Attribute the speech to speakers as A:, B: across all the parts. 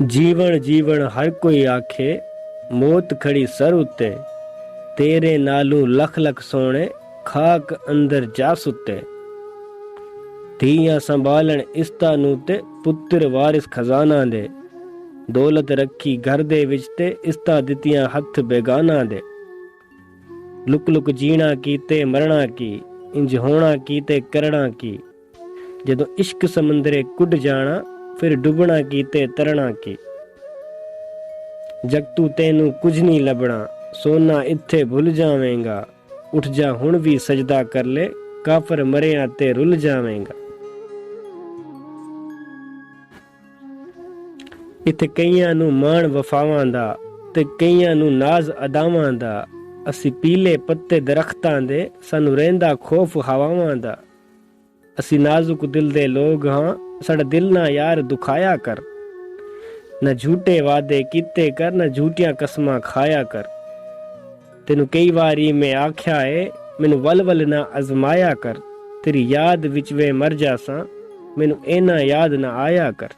A: ਜੀਵਨ ਜੀਵਨ ਹਰ ਕੋਈ ਆਖੇ, ਮੌਤ ਖੜੀ ਸਰ ਉੱਤੇ। ਤੇਰੇ ਨਾਲੋਂ ਲੱਖ ਲੱਖ ਸੋਹਣੇ, ਖਾਕ ਅੰਦਰ ਜਾ ਸੁੱਤੇ। ਧੀਆਂ ਸੰਭਾਲਣ ਇਸਤਾ ਨੂੰ ਤੇ ਪੁੱਤਰ ਵਾਰਿਸ ਖਜ਼ਾਨਾ ਦੇ। ਦੌਲਤ ਰੱਖੀ ਘਰ ਦੇ ਵਿੱਚ ਤੇ ਇਸਤਾ ਦਿੱਤੀਆਂ ਹੱਥ ਬੇਗਾਨਾ ਦੇ। ਲੁਕ ਲੁਕ ਜੀਣਾ ਕੀ ਤੇ ਮਰਨਾ ਕੀ, ਇੰਜ ਹੋਣਾ ਕੀ ਤੇ ਕਰਨਾ ਕੀ। ਜਦੋਂ ਇਸ਼ਕ ਸਮੁੰਦਰੇ ਕੁੱਡ ਜਾਣਾ, ਫਿਰ ਡੁੱਬਣਾ ਕੀ ਤੇ ਤਰਨਾ ਕੀ। ਜਗਤੂ ਤੈਨੂੰ ਕੁਝ ਨਹੀਂ ਲੱਭਣਾ, ਸੋਨਾ ਇੱਥੇ ਭੁੱਲ ਜਾਵੇਂਗਾ। ਉੱਠ ਜਾ ਹੁਣ ਵੀ ਸਜਦਾ ਕਰ ਲੈ, ਕਾਫਰ ਮਰਿਆ ਤੇ ਰੁੱਲ ਜਾਵੇਂਗਾ। ਇੱਥੇ ਕਈਆਂ ਨੂੰ ਮਾਣ ਵਫਾਵਾਂ ਦਾ ਤੇ ਕਈਆਂ ਨੂੰ ਨਾਜ਼ ਅਦਾਵਾਂ ਦਾ। ਅਸੀਂ ਪੀਲੇ ਪੱਤੇ ਦਰਖਤਾਂ ਦੇ, ਸਾਨੂੰ ਰਹਿੰਦਾ ਖੌਫ ਹਵਾਵਾਂ ਦਾ। ਅਸੀਂ ਨਾਜ਼ੁਕ ਦਿਲ ਦੇ ਲੋਕ ਹਾਂ, ਸਾਡਾ ਦਿਲ ਨਾ ਯਾਰ ਦੁਖਾਇਆ ਕਰ। ਨਾ ਝੂਠੇ ਵਾਅਦੇ ਕੀਤੇ ਕਰ, ਨਾ ਝੂਠੀਆਂ ਕਸਮਾਂ ਖਾਇਆ ਕਰ। ਤੈਨੂੰ ਕਈ ਵਾਰੀ ਮੈਂ ਆਖਿਆ ਏ, ਮੈਨੂੰ ਵੱਲ ਵੱਲ ਨਾ ਅਜ਼ਮਾਇਆ ਕਰ। ਤੇਰੀ ਯਾਦ ਵਿੱਚ ਵੇ ਮਰ ਜਾਸਾਂ, ਮੈਨੂੰ ਇਹਨਾਂ ਯਾਦ ਨਾ ਆਇਆ ਕਰ।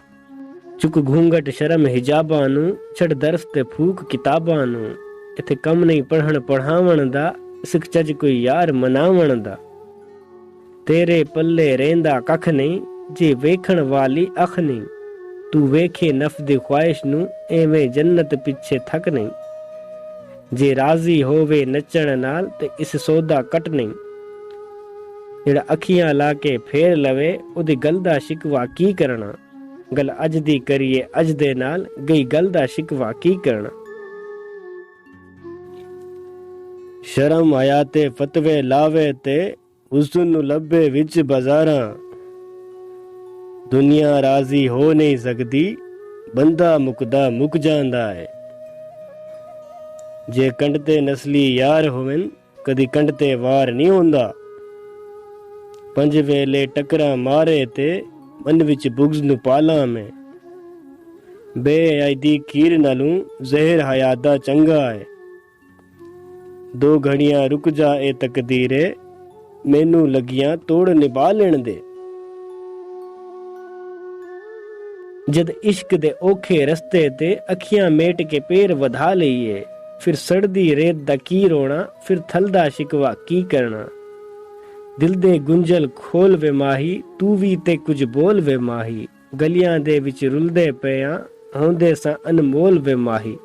A: ਚੁੱਕ ਘੂੰਘਟ ਸ਼ਰਮ ਹਿਜਾਬਾਂ ਨੂੰ, ਛੱਡ ਦਰਸ ਤੇ ਫੂਕ ਕਿਤਾਬਾਂ ਨੂੰ। ਇੱਥੇ ਕੰਮ ਨਹੀਂ ਪੜ੍ਹਨ ਪੜ੍ਹਾਵਣ ਦਾ, ਸਿੱਖ ਚੱਜ ਕੋਈ ਯਾਰ ਮਨਾਵਣ ਦਾ। ਤੇਰੇ ਪੱਲੇ ਰਹਿੰਦਾ ਕੱਖ ਨਹੀਂ, ਜੇ ਵੇਖਣ ਵਾਲੀ ਅੱਖ ਨਹੀਂ। ਤੂੰ ਵੇਖੇ ਨਫਸ ਦੀ ਖੁਆਇਸ਼ ਨੂੰ, ਐਵੇਂ ਜੰਨਤ ਪਿੱਛੇ ਥੱਕ ਨਹੀਂ। ਜੇ ਰਾਜ਼ੀ ਹੋਵੇ ਨੱਚਣ ਨਾਲ, ਤੇ ਇਸ ਸੌਦਾ ਕੱਟ ਨਹੀਂ। ਜਿਹੜਾ ਅੱਖੀਆਂ ਲਾ ਕੇ ਫੇਰ ਲਵੇ, ਉਹਦੀ ਗੱਲ ਦਾ ਸ਼ਿਕਵਾ ਕੀ ਕਰਨਾ। ਗੱਲ ਅੱਜ ਦੀ ਕਰੀਏ ਅੱਜ ਦੇ ਨਾਲ, ਗਈ ਗੱਲ ਦਾ ਸ਼ਿਕਵਾ ਕੀ ਕਰਨਾ। ਸ਼ਰਮ ਆਇਆ ਤੇ ਫਤਵੇ ਲਾਵੇ ਤੇ, ਹੁਸਨ ਨੂੰ ਲੱਭੇ ਵਿੱਚ ਬਾਜ਼ਾਰਾਂ। ਦੁਨੀਆ ਰਾਜ਼ੀ ਹੋ ਨਹੀਂ ਸਕਦੀ, ਬੰਦਾ ਮੁਕਦਾ ਮੁੱਕ ਜਾਂਦਾ ਹੈ। ਜੇ ਕੰਡ ਤੇ ਨਸਲੀ ਯਾਰ ਹੋਵਨ, ਕਦੀ ਕੰਡ ਤੇ ਵਾਰ ਨਹੀਂ ਹੁੰਦਾ। ਪੰਜ ਵੇਲੇ ਟਕਰਾਂ ਮਾਰੇ ਤੇ, ਮਨ ਵਿੱਚ ਬੁਗਜ਼ ਨੂੰ ਪਾਲਾਂ ਮੈਂ। ਬੇਅਦੀ ਖੀਰ ਨਾਲੋਂ ਜ਼ਹਿਰ ਹਯਾਤ ਦਾ ਚੰਗਾ ਹੈ। ਦੋ ਘੜੀਆਂ ਰੁਕ ਜਾ ਏ ਤਕਦੀਰੇ, ਮੈਨੂੰ ਲੱਗੀਆਂ ਤੋੜ ਨਿਭਾ ਲੈਣ ਦੇ। ਜਦ ਇਸ਼ਕ ਦੇ ਔਖੇ ਰਸਤੇ ਤੇ ਅੱਖੀਆਂ ਮੇਟ ਕੇ ਪੈਰ ਵਧਾ ਲਈਏ, ਫਿਰ ਸੜਦੀ ਰੇਤ ਦਾ ਕੀ ਰੋਣਾ, ਫਿਰ ਥਲ ਦਾ ਸ਼ਿਕਵਾ ਕੀ ਕਰਨਾ। ਦਿਲ ਦੇ ਗੁੰਝਲ ਖੋਲ ਵੇ ਮਾਹੀ, ਤੂੰ ਵੀ ਤੇ ਕੁਝ ਬੋਲ ਵੇ ਮਾਹੀ। ਗਲੀਆਂ ਦੇ ਵਿੱਚ ਰੁਲਦੇ ਪਿਆਂ, ਹੁੰਦੇ ਸਾਂ ਅਨਮੋਲ ਵੇ ਮਾਹੀ।